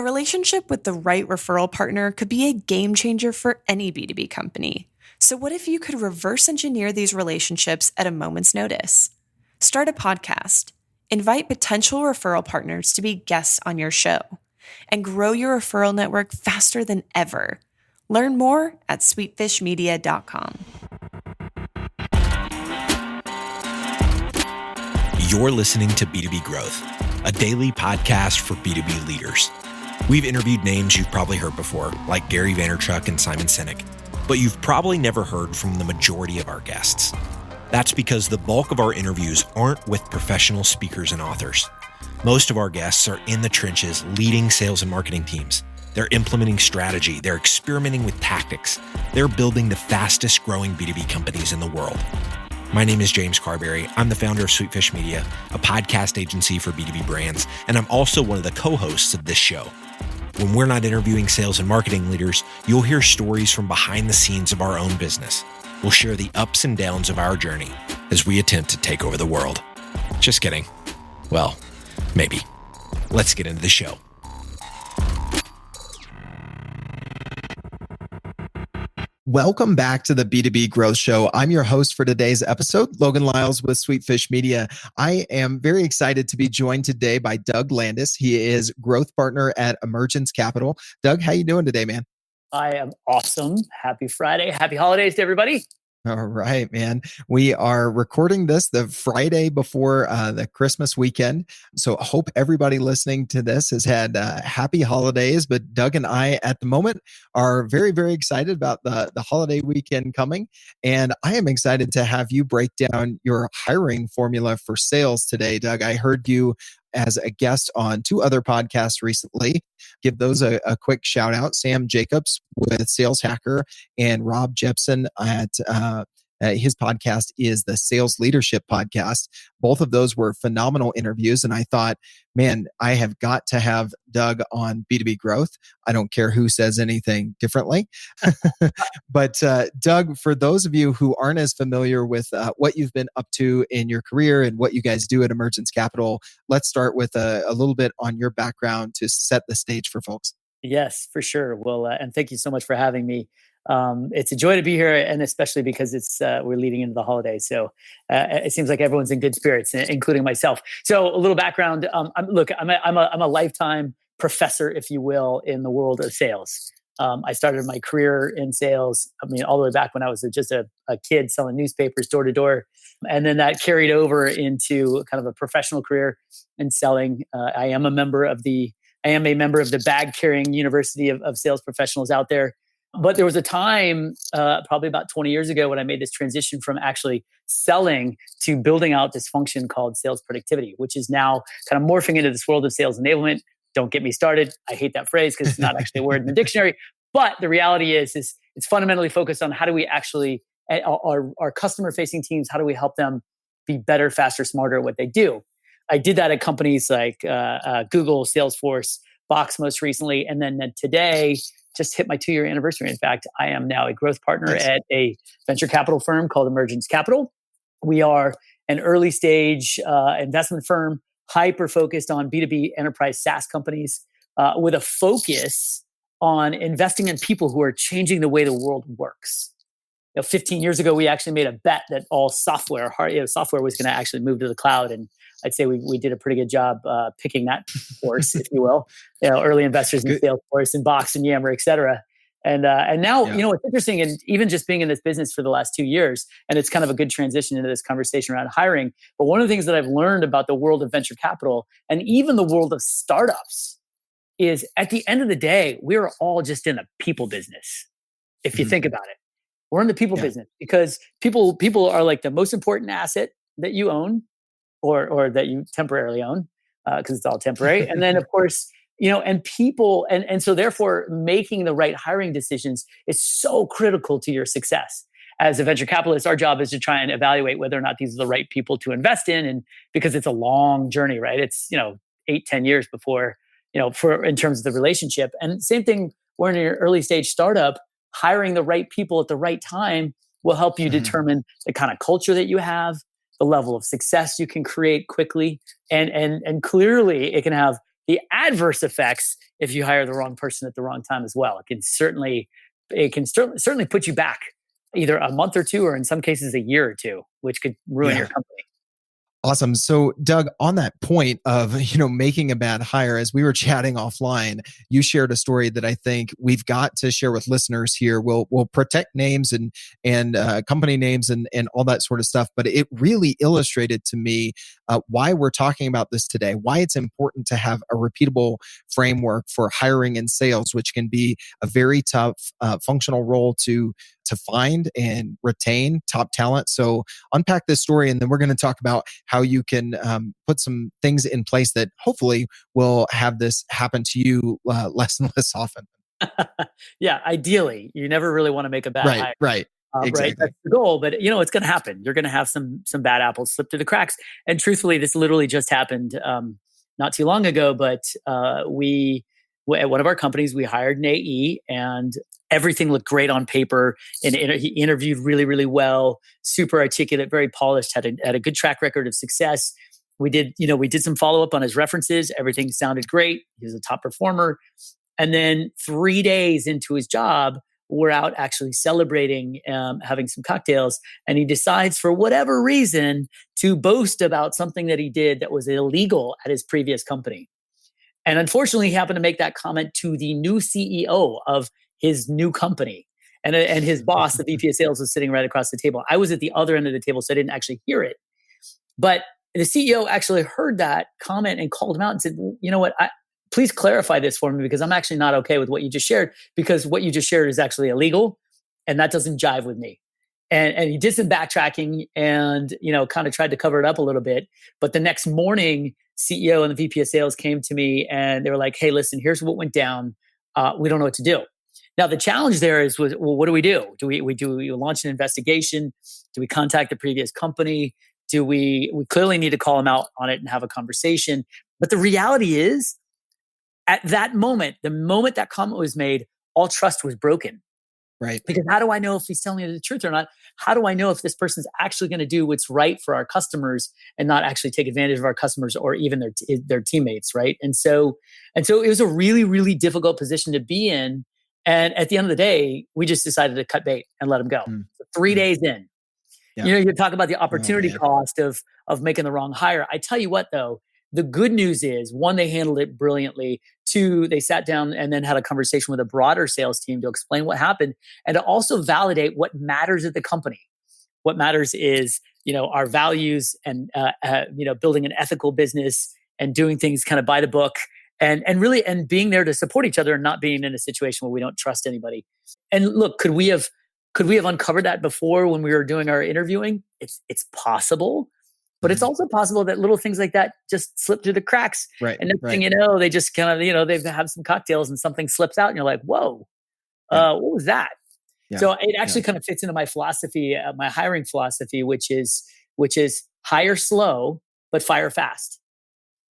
relationship with the right referral partner could be a game changer for any B2B company. So what if you could reverse engineer these relationships at a moment's notice? Start a podcast, invite potential referral partners to be guests on your show, and grow your referral network faster than ever. Learn more at sweetfishmedia.com. You're listening to B2B Growth, a daily podcast for B2B leaders. We've interviewed names you've probably heard before, like Gary Vaynerchuk and Simon Sinek, but you've probably never heard from the majority of our guests. That's because the bulk of our interviews aren't with professional speakers and authors. Most of our guests are in the trenches leading sales and marketing teams. They're implementing strategy. They're experimenting with tactics. They're building the fastest growing B2B companies in the world. My name is James Carberry. I'm the founder of Sweetfish Media, a podcast agency for B2B brands, and I'm also one of the co-hosts of this show. When we're not interviewing sales and marketing leaders, you'll hear stories from behind the scenes of our own business. We'll share the ups and downs of our journey as we attempt to take over the world. Just kidding. Well, maybe. Let's get into the show. Welcome back to the B2B Growth Show. I'm your host for today's episode, Logan Lyles with Sweetfish Media. I am very excited to be joined today by Doug Landis. He is growth partner at Emergence Capital. Doug, how you doing today, man? I am awesome. Happy Friday. Happy holidays to everybody. All right, man. We are recording this the Friday before the Christmas weekend. So I hope everybody listening to this has had happy holidays. But Doug and I, at the moment, are very, very excited about the holiday weekend coming. And I am excited to have you break down your hiring formula for sales today, Doug. I heard you as a guest on 2 other podcasts recently. Give those a quick shout out. Sam Jacobs with Sales Hacker and Rob Jepson at his podcast is the Sales Leadership Podcast. Both of those were phenomenal interviews. And I thought, man, I have got to have Doug on B2B Growth. I don't care who says anything differently. But Doug, for those of you who aren't as familiar with what you've been up to in your career and what you guys do at Emergence Capital, let's start with a little bit on your background to set the stage for folks. Yes, for sure. Well, and thank you so much for having me. It's a joy to be here, and especially because we're leading into the holidays. So it seems like everyone's in good spirits, including myself. So a little background. I'm a lifetime professor, if you will, in the world of sales. I started my career in sales, all the way back when I was just a kid selling newspapers door to door. And then that carried over into kind of a professional career in selling. I am a member of the bag carrying university of sales professionals out there. But there was a time, probably about 20 years ago, when I made this transition from actually selling to building out this function called sales productivity, which is now kind of morphing into this world of sales enablement. Don't get me started. I hate that phrase because it's not actually a word in the dictionary. But the reality is it's fundamentally focused on how do we actually, our customer-facing teams, how do we help them be better, faster, smarter at what they do? I did that at companies like Google, Salesforce, Box most recently, and then today, just hit my 2-year anniversary. In fact, I am now a growth partner at a venture capital firm called Emergence Capital. We are an early stage investment firm, hyper focused on B2B enterprise SaaS companies with a focus on investing in people who are changing the way the world works. 15 years ago, we actually made a bet that all software was going to actually move to the cloud. And I'd say we did a pretty good job picking that horse, if you will. Early investors in Salesforce and Box and Yammer, et cetera. And now, it's interesting, and even just being in this business for the last 2 years, and it's kind of a good transition into this conversation around hiring. But one of the things that I've learned about the world of venture capital and even the world of startups is at the end of the day, we're all just in the people business. If you think about it, we're in the people business because people are like the most important asset that you own or that you temporarily own because it's all temporary. And then of course, and people, and so therefore making the right hiring decisions is so critical to your success. As a venture capitalist, our job is to try and evaluate whether or not these are the right people to invest in. And because it's a long journey, right? It's, 8-10 years before, in terms of the relationship. And same thing, we're in an early stage startup, hiring the right people at the right time will help you determine the kind of culture that you have, the level of success you can create quickly. And clearly it can have the adverse effects if you hire the wrong person at the wrong time as well. It can certainly put you back either a month or two, or in some cases a year or two, which could ruin your company. Awesome. So, Doug, on that point of making a bad hire, as we were chatting offline, you shared a story that I think we've got to share with listeners here. We'll protect names and company names and all that sort of stuff, but it really illustrated to me why we're talking about this today. Why it's important to have a repeatable framework for hiring and sales, which can be a very tough functional role to find and retain top talent. So unpack this story, and then we're going to talk about how you can put some things in place that hopefully will have this happen to you less and less often. Yeah, ideally, you never really want to make a bad hire. Right. Exactly. Right, that's the goal. But it's going to happen. You're going to have some bad apples slip through the cracks. And truthfully, this literally just happened not too long ago. But at one of our companies, we hired an AE, and everything looked great on paper. And he interviewed really, really well, super articulate, very polished, had a good track record of success. We did some follow up on his references. Everything sounded great. He was a top performer. And then 3 days into his job, we're out actually celebrating, having some cocktails, and he decides for whatever reason to boast about something that he did that was illegal at his previous company. And unfortunately, he happened to make that comment to the new CEO of his new company. And his boss, the VP of sales, was sitting right across the table. I was at the other end of the table, so I didn't actually hear it. But the CEO actually heard that comment and called him out and said, you know what, please clarify this for me, because I'm actually not okay with what you just shared, because what you just shared is actually illegal, and that doesn't jive with me. And he did some backtracking and, kind of tried to cover it up a little bit. But the next morning, CEO and the VP of sales came to me and they were like, hey, listen, here's what went down. We don't know what to do. Now, the challenge there is, well, what do we do? Do we launch an investigation? Do we contact the previous company? Do we clearly need to call them out on it and have a conversation? But the reality is, at that moment, the moment that comment was made, all trust was broken. Right. Because how do I know if he's telling me the truth or not? How do I know if this person's actually going to do what's right for our customers and not actually take advantage of our customers or even their teammates, right? And so it was a really, really difficult position to be in. And at the end of the day, we just decided to cut bait and let him go. So 3 days in, you talk about the opportunity cost of making the wrong hire. I tell you what, though, the good news is, one, they handled it brilliantly. Two, they sat down and then had a conversation with a broader sales team to explain what happened and to also validate what matters at the company. What matters is, our values and, building an ethical business and doing things kind of by the book and really being there to support each other and not being in a situation where we don't trust anybody. And look, could we have uncovered that before when we were doing our interviewing? It's possible. But it's also possible that little things like that just slip through the cracks. Right. And next thing you know, they just kind of, they've had some cocktails and something slips out and you're like, whoa, what was that? Yeah. So it actually kind of fits into my philosophy, my hiring philosophy, which is hire slow, but fire fast.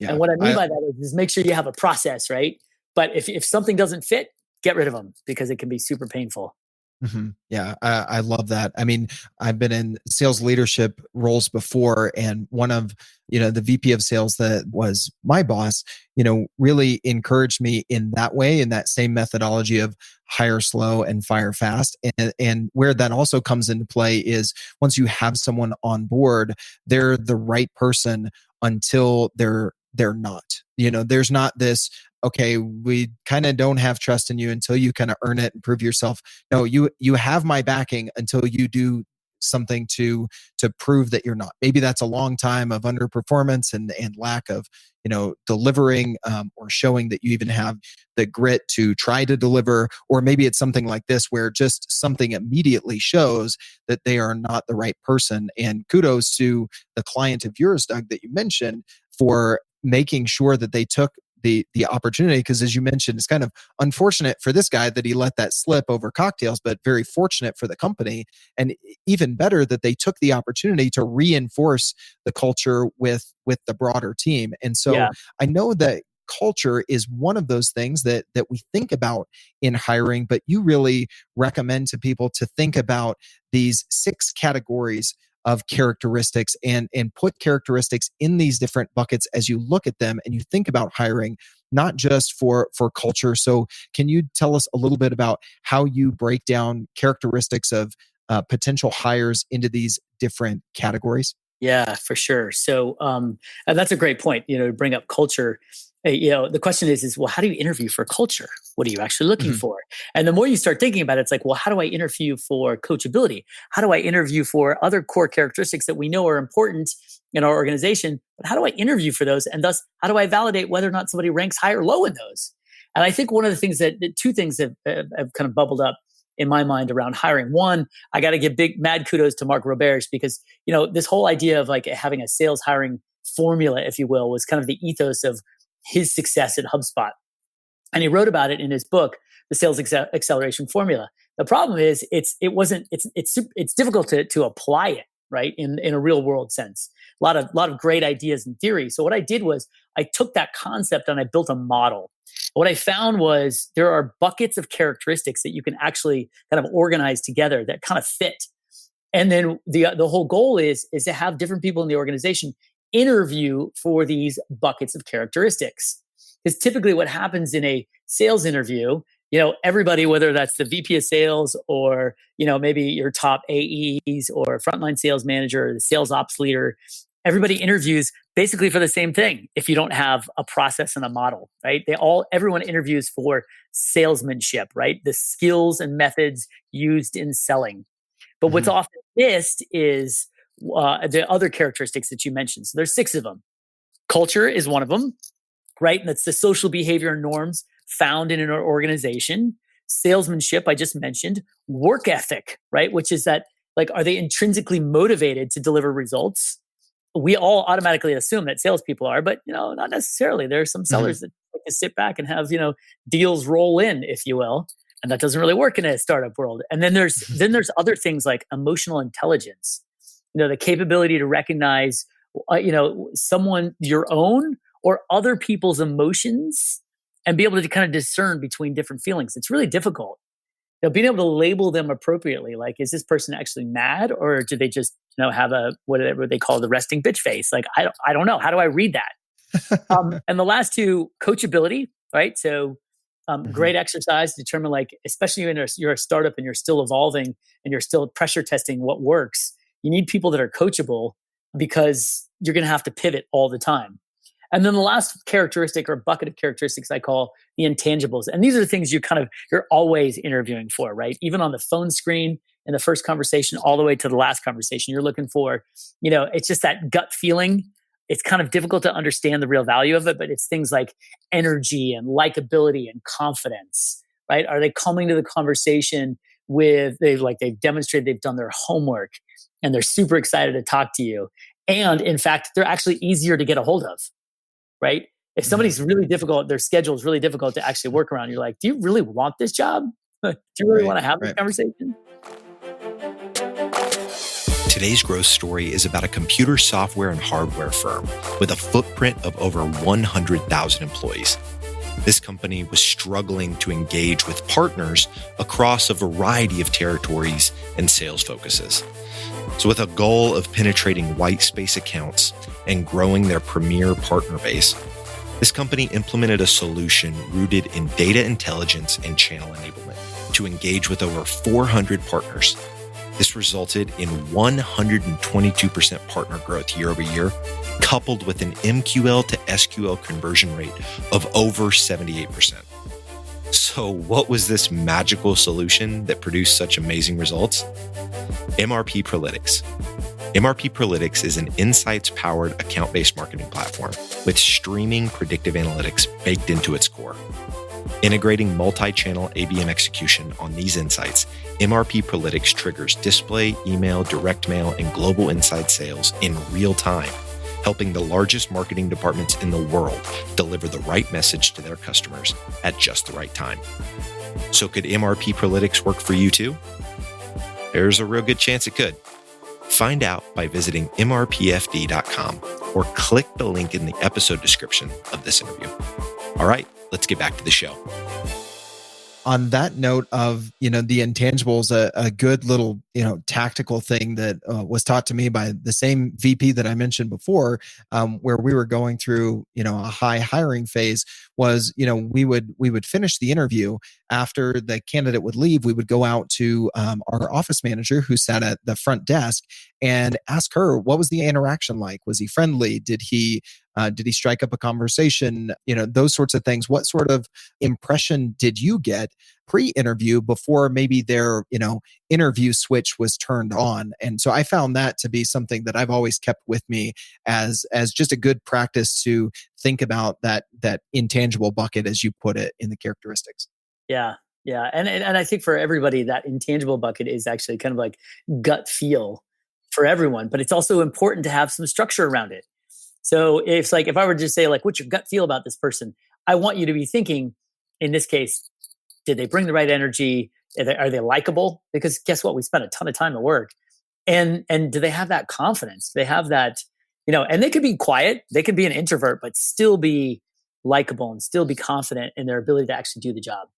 Yeah. And what I mean by that is make sure you have a process, right? But if something doesn't fit, get rid of them, because it can be super painful. Mm-hmm. Yeah, I love that. I mean, I've been in sales leadership roles before, and one of the VP of sales that was my boss, really encouraged me in that way, in that same methodology of hire slow and fire fast. And where that also comes into play is, once you have someone on board, they're the right person until they're not. There's not this, okay, we kind of don't have trust in you until you kind of earn it and prove yourself. No, you have my backing until you do something to prove that you're not. Maybe that's a long time of underperformance and lack of delivering or showing that you even have the grit to try to deliver. Or maybe it's something like this, where just something immediately shows that they are not the right person. And kudos to the client of yours, Doug, that you mentioned, for making sure that they took the opportunity, because as you mentioned, it's kind of unfortunate for this guy that he let that slip over cocktails, but very fortunate for the company, and even better that they took the opportunity to reinforce the culture with the broader team. And so I know that culture is one of those things that we think about in hiring, but you really recommend to people to think about these 6 categories of characteristics and put characteristics in these different buckets as you look at them and you think about hiring, not just for culture. So can you tell us a little bit about how you break down characteristics of potential hires into these different categories? Yeah, for sure. So, and that's a great point. To bring up culture. The question is, well, how do you interview for culture? What are you actually looking for? And the more you start thinking about it, it's like, well, how do I interview for coachability? How do I interview for other core characteristics that we know are important in our organization? But how do I interview for those? And thus, how do I validate whether or not somebody ranks high or low in those? And I think one of the things two things have kind of bubbled up in my mind around hiring. One, I got to give big mad kudos to Mark Roberge because, this whole idea of like having a sales hiring formula, if you will, was kind of the ethos of his success at HubSpot. And he wrote about it in his book, The Sales Acceleration Formula. The problem is it's difficult to apply it, right? In a real world sense. A lot of great ideas in theory. So what I did was I took that concept and I built a model. What I found was there are buckets of characteristics that you can actually kind of organize together that kind of fit. And then the whole goal is to have different people in the organization interview for these buckets of characteristics. Because typically what happens in a sales interview, everybody, whether that's the VP of sales or, maybe your top AEs or frontline sales manager or the sales ops leader, everybody interviews basically for the same thing if you don't have a process and a model, right? Everyone interviews for salesmanship, right? The skills and methods used in selling. But what's often missed is the other characteristics that you mentioned. So there's 6 of them. Culture is one of them, right? And that's the social behavior and norms found in an organization. Salesmanship, I just mentioned. Work ethic, right? Which is that, like, are they intrinsically motivated to deliver results? We all automatically assume that salespeople are, but not necessarily. There are some sellers that like to sit back and have deals roll in, if you will, and that doesn't really work in a startup world. And then there's other things like emotional intelligence, the capability to recognize someone, your own or other people's emotions, and be able to kind of discern between different feelings. It's really difficult. Being able to label them appropriately, like, is this person actually mad, or do they just have a whatever they call the resting bitch face? Like, I don't know. How do I read that? And the last 2, coachability, right? So great exercise to determine, like, especially when you're a startup and you're still evolving and you're still pressure testing what works. You need people that are coachable because you're going to have to pivot all the time. And then the last characteristic or bucket of characteristics I call the intangibles. And these are the things you're always interviewing for, right? Even on the phone screen in the first conversation all the way to the last conversation, you're looking for, it's just that gut feeling. It's kind of difficult to understand the real value of it, but it's things like energy and likability and confidence, right? Are they coming to the conversation with, they've demonstrated they've done their homework and they're super excited to talk to you. And in fact, they're actually easier to get a hold of, right? If somebody's really difficult, their schedule is really difficult to actually work around. You're like, do you really want this job? Do you really want to have this conversation? Today's growth story is about a computer software and hardware firm with a footprint of over 100,000 employees. This company was struggling to engage with partners across a variety of territories and sales focuses. So with a goal of penetrating white space accounts and growing their premier partner base, this company implemented a solution rooted in data intelligence and channel enablement to engage with over 400 partners. This resulted in 122% partner growth year over year, coupled with an MQL to SQL conversion rate of over 78%. So what was this magical solution that produced such amazing results? MRP Prolitics. MRP Prolitics is an insights-powered account-based marketing platform with streaming predictive analytics baked into its core. Integrating multi-channel ABM execution on these insights, MRP Prolitics triggers display, email, direct mail, and global inside sales in real time, helping the largest marketing departments in the world deliver the right message to their customers at just the right time. So could MRP Prolitics work for you too? There's a real good chance it could. Find out by visiting mrpfd.com or click the link in the episode description of this interview. All right, let's get back to the show. On that note of, the intangibles, a good little tactical thing that was taught to me by the same VP that I mentioned before, where we were going through, a high hiring phase was, we would finish the interview. After the candidate would leave, we would go out to our office manager who sat at the front desk and ask her, what was the interaction like? Was he friendly? Did he strike up a conversation? Those sorts of things. What sort of impression did you get pre-interview before maybe their, interview switch was turned on? And so I found that to be something that I've always kept with me as just a good practice to think about that intangible bucket, as you put it, in the characteristics. Yeah. Yeah. And I think for everybody, that intangible bucket is actually kind of like gut feel for everyone, but it's also important to have some structure around it. So if I were to just say, like, what's your gut feel about this person? I want you to be thinking, in this case, did they bring the right energy? Are they likable? Because guess what? We spent a ton of time at work. And do they have that confidence? They have that, and they could be quiet. They could be an introvert, but still be likable and still be confident in their ability to actually do the job.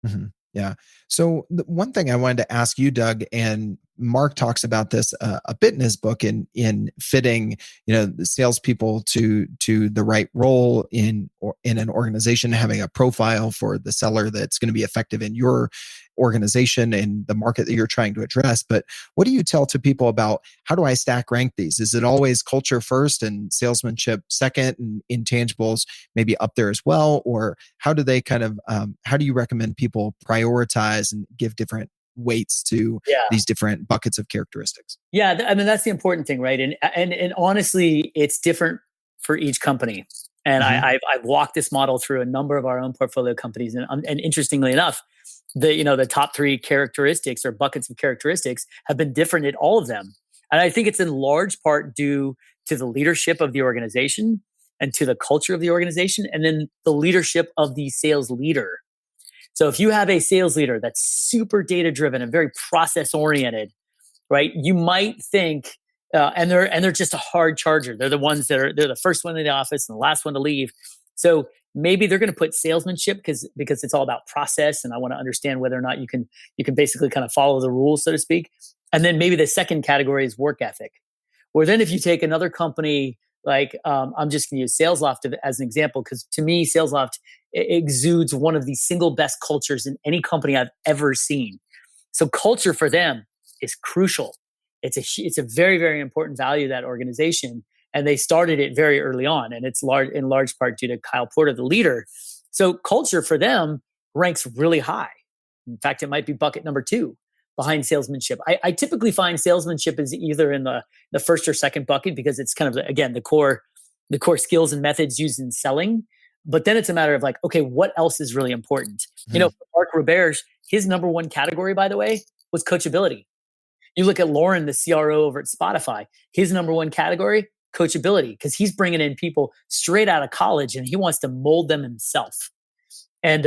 Mm-hmm. Yeah. So the one thing I wanted to ask you, Doug, and Mark talks about this a bit in his book in fitting, the salespeople to the right role in an organization, having a profile for the seller that's going to be effective in your organization and the market that you're trying to address. But what do you tell to people about how do I stack rank these? Is it always culture first and salesmanship second and intangibles maybe up there as well? Or how do they how do you recommend people prioritize and give different weights to these different buckets of characteristics? Yeah. I mean, that's the important thing, right? And honestly, it's different for each company. And I've walked this model through a number of our own portfolio companies. And interestingly enough, the top three characteristics or buckets of characteristics have been different in all of them. And I think it's in large part due to the leadership of the organization and to the culture of the organization, and then the leadership of the sales leader. So if you have a sales leader that's super data driven and very process oriented, right? You might think, and they're just a hard charger. They're the ones they're the first one in the office and the last one to leave. So maybe they're going to put salesmanship because it's all about process, and I want to understand whether or not you can basically kind of follow the rules, so to speak. And then maybe the second category is work ethic. Or then if you take another company like I'm just going to use SalesLoft as an example, because to me, SalesLoft exudes one of the single best cultures in any company I've ever seen. So culture for them is crucial. It's a very, very important value of that organization. And they started it very early on. And it's in large part due to Kyle Porter, the leader. So culture for them ranks really high. In fact, it might be bucket number 2 behind salesmanship. I typically find salesmanship is either in the first or second bucket because it's kind of, again, the core skills and methods used in selling. But then it's a matter of like, okay, what else is really important? Mark Roberge, his number 1 category, by the way, was coachability. You look at Lauren, the CRO over at Spotify, his number 1 category, coachability, because he's bringing in people straight out of college and he wants to mold them himself. And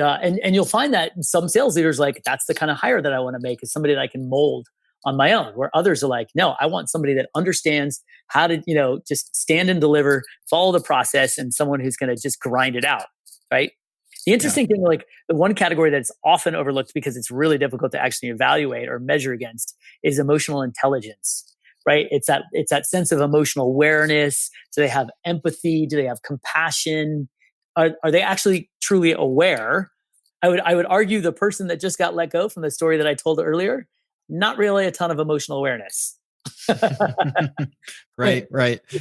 you'll find that some sales leaders like, that's the kind of hire that I want to make, is somebody that I can mold on my own, where others are like, no, I want somebody that understands how to, just stand and deliver, follow the process, and someone who's going to just grind it out. Right. The interesting thing, like the one category that's often overlooked because it's really difficult to actually evaluate or measure against, is emotional intelligence. Right. It's that sense of emotional awareness. Do they have empathy? Do they have compassion? Are they actually truly aware? I would argue the person that just got let go, from the story that I told earlier, not really a ton of emotional awareness. Right.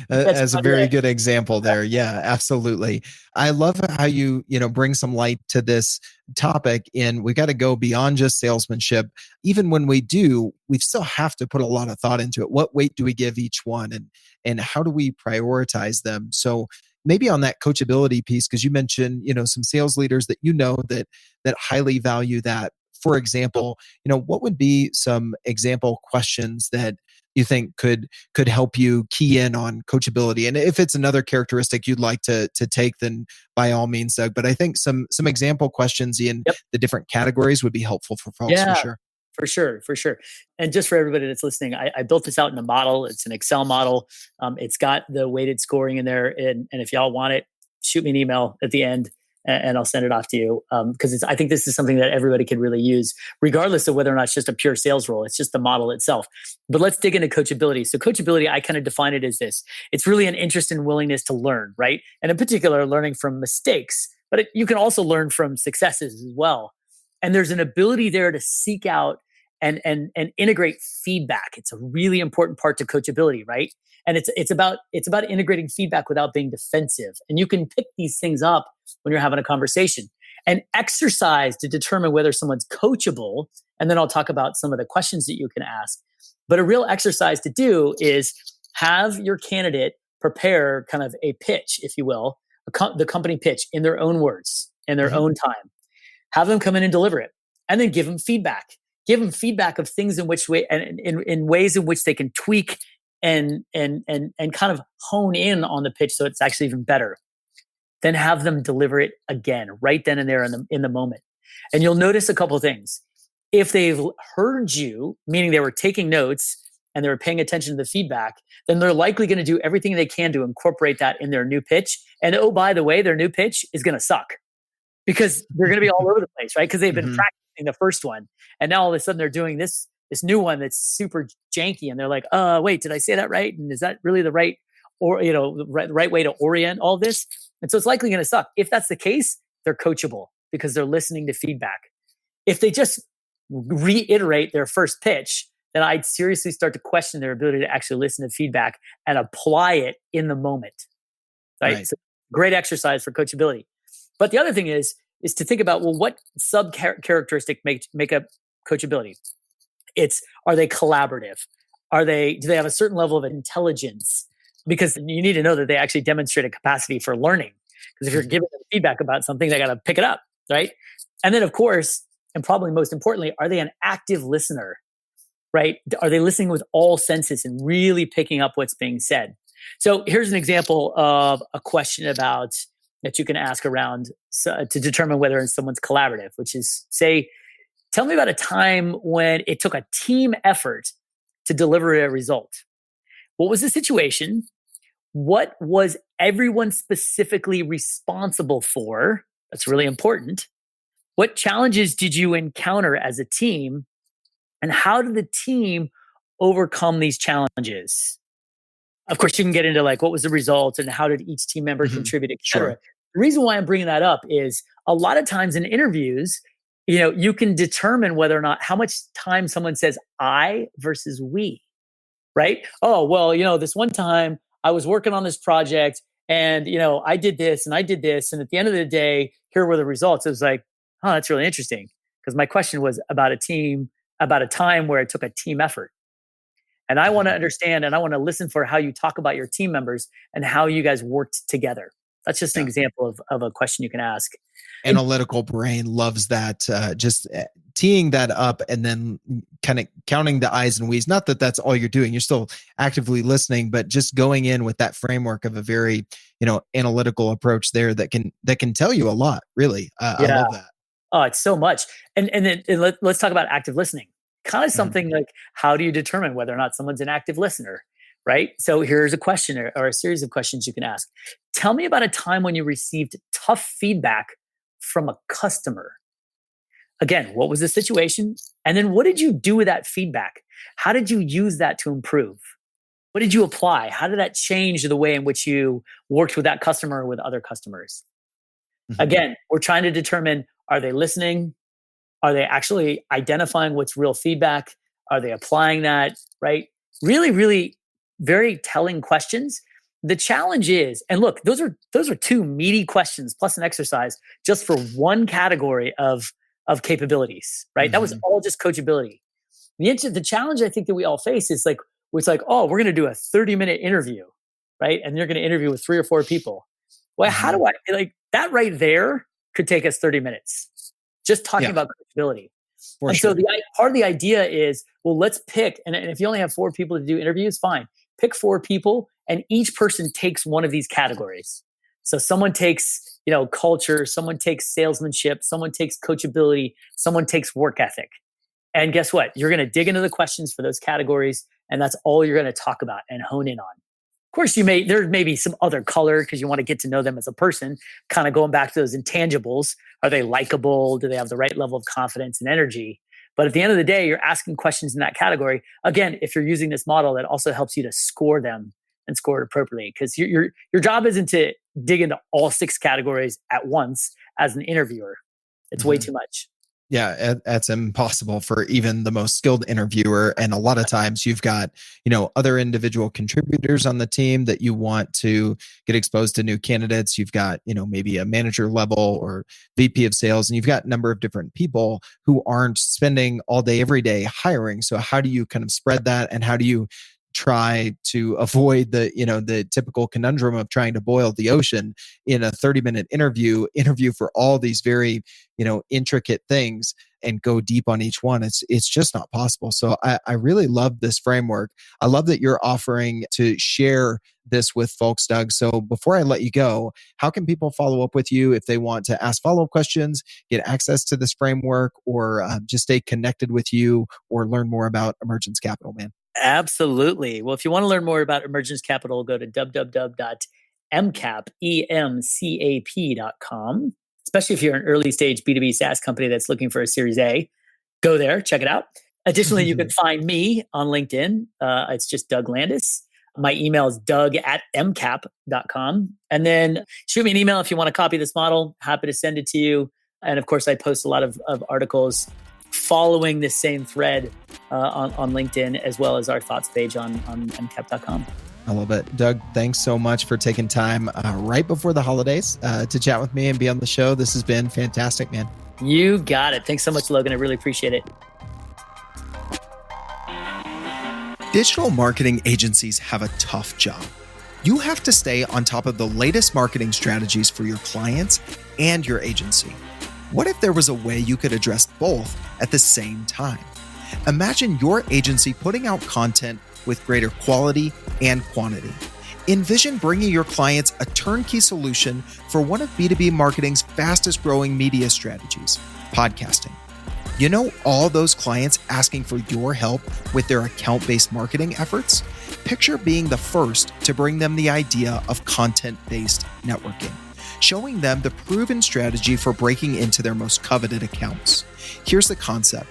As a very good example there. Yeah, absolutely. I love how you bring some light to this topic, and we got to go beyond just salesmanship. Even when we do, we still have to put a lot of thought into it. What weight do we give each one, and how do we prioritize them? So maybe on that coachability piece, because you mentioned, some sales leaders that that highly value that. For example, what would be some example questions that you think could help you key in on coachability? And if it's another characteristic you'd like to take, then by all means, Doug. But I think some example questions in the different categories would be helpful for folks, for sure. For sure. And just for everybody that's listening, I built this out in a model. It's an Excel model. It's got the weighted scoring in there. And if y'all want it, shoot me an email at the end. and I'll send it off to you because I think this is something that everybody could really use, regardless of whether or not it's just a pure sales role. It's just the model itself. But let's dig into coachability. So coachability, I kind of define it as this. It's really an interest and willingness to learn, right? And in particular, learning from mistakes, but you can also learn from successes as well. And there's an ability there to seek out and integrate feedback. It's a really important part to coachability, right? And it's about integrating feedback without being defensive. And you can pick these things up when you're having a conversation. And exercise to determine whether someone's coachable. And then I'll talk about some of the questions that you can ask. But a real exercise to do is have your candidate prepare kind of a pitch, if you will, the company pitch in their own words, in their own time. Have them come in and deliver it, and then give them feedback. Give them feedback of things in which way and in ways in which they can tweak and kind of hone in on the pitch so it's actually even better. Then have them deliver it again, right then and there in the moment. And you'll notice a couple of things. If they've heard you, meaning they were taking notes and they were paying attention to the feedback, then they're likely going to do everything they can to incorporate that in their new pitch. And oh, by the way, their new pitch is going to suck because they're going to be all over the place, right? Because they've been practicing the first one. And now all of a sudden they're doing this new one that's super janky. And they're like, wait, did I say that right? And is that really the right, or, right way to orient all this? And so it's likely going to suck. If that's the case, they're coachable because they're listening to feedback. If they just reiterate their first pitch, then I'd seriously start to question their ability to actually listen to feedback and apply it in the moment. Right? So great exercise for coachability. But the other thing is to think about, well, what sub-characteristic make up coachability? Are they collaborative? Do they have a certain level of intelligence? Because you need to know that they actually demonstrate a capacity for learning. Because if you're giving them feedback about something, they got to pick it up, right? And then, of course, and probably most importantly, are they an active listener, right? Are they listening with all senses and really picking up what's being said? So here's an example of a question that you can ask around to determine whether someone's collaborative, which is, say, tell me about a time when it took a team effort to deliver a result. What was the situation? What was everyone specifically responsible for? That's really important. What challenges did you encounter as a team? And how did the team overcome these challenges? Of course, you can get into like, what was the result and how did each team member contribute, et cetera. Sure. The reason why I'm bringing that up is a lot of times in interviews, you can determine whether or not how much time someone says I versus we, right? Oh, well, this one time I was working on this project and, I did this and I did this. And at the end of the day, here were the results. It was like, oh, that's really interesting. Because my question was about a time where it took a team effort. And I want to understand and I want to listen for how you talk about your team members and how you guys worked together. That's just an example of a question you can ask. Analytical brain loves that, just teeing that up and then kind of counting the I's and we's. Not that that's all you're doing. You're still actively listening, but just going in with that framework of a very, analytical approach there that can tell you a lot, really. I love that. Oh, it's so much. And then let's talk about active listening. Kind of something like, how do you determine whether or not someone's an active listener? Right? So here's a question or a series of questions you can ask. Tell me about a time when you received tough feedback from a customer. Again, what was the situation? And then what did you do with that feedback? How did you use that to improve? What did you apply? How did that change the way in which you worked with that customer or with other customers? Again, we're trying to determine, are they listening? Are they actually identifying what's real feedback? Are they applying that? Right? Really, really very telling questions. The challenge is, and look, those are two meaty questions plus an exercise just for one category of capabilities, right? That was all just coachability. The challenge I think that we all face is like, it's like, oh, we're going to do a 30-minute interview, right? And you're going to interview with 3 or 4 people. Well, how do I, that right there could take us 30 minutes just talking about coachability. So part of the idea is, well, let's pick, and if you only have 4 people to do interviews, fine. Pick 4 people and each person takes one of these categories. So someone takes, culture, someone takes salesmanship, someone takes coachability, someone takes work ethic. And guess what? You're going to dig into the questions for those categories and that's all you're going to talk about and hone in on. course, there may be some other color because you want to get to know them as a person, kind of going back to those intangibles. Are they likable? Do they have the right level of confidence and energy? But at the end of the day, you're asking questions in that category. Again, if you're using this model, that also helps you to score them and score it appropriately, because your job isn't to dig into all 6 categories at once as an interviewer. It's way too much. Yeah, that's impossible for even the most skilled interviewer. And a lot of times you've got, other individual contributors on the team that you want to get exposed to new candidates. You've got, maybe a manager level or VP of sales, and you've got a number of different people who aren't spending all day, every day hiring. So how do you kind of spread that? And how do you try to avoid the typical conundrum of trying to boil the ocean in a 30-minute interview for all these very, intricate things and go deep on each one? It's just not possible. So I really love this framework. I love that you're offering to share this with folks, Doug. So before I let you go, how can people follow up with you if they want to ask follow-up questions, get access to this framework, or just stay connected with you or learn more about Emergence Capital, man? Absolutely. Well, if you want to learn more about Emergence Capital, go to www.emcap.com. Especially if you're an early stage B2B SaaS company that's looking for a Series A, go there, check it out. Additionally, you can find me on LinkedIn. It's just Doug Landis. My email is doug@emcap.com. And then shoot me an email if you want to copy this model. Happy to send it to you. And of course, I post a lot of articles following this same thread on LinkedIn, as well as our thoughts page on emcap.com. I love it. Doug, thanks so much for taking time right before the holidays to chat with me and be on the show. This has been fantastic, man. You got it. Thanks so much, Logan. I really appreciate it. Digital marketing agencies have a tough job. You have to stay on top of the latest marketing strategies for your clients and your agency. What if there was a way you could address both at the same time? Imagine your agency putting out content with greater quality and quantity. Envision bringing your clients a turnkey solution for one of B2B marketing's fastest growing media strategies, podcasting. You know, all those clients asking for your help with their account-based marketing efforts? Picture being the first to bring them the idea of content-based networking, showing them the proven strategy for breaking into their most coveted accounts. Here's the concept.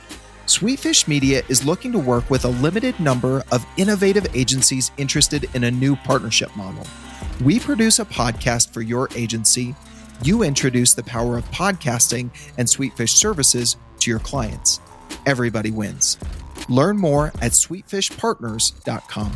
Sweetfish Media is looking to work with a limited number of innovative agencies interested in a new partnership model. We produce a podcast for your agency. You introduce the power of podcasting and Sweetfish services to your clients. Everybody wins. Learn more at sweetfishpartners.com.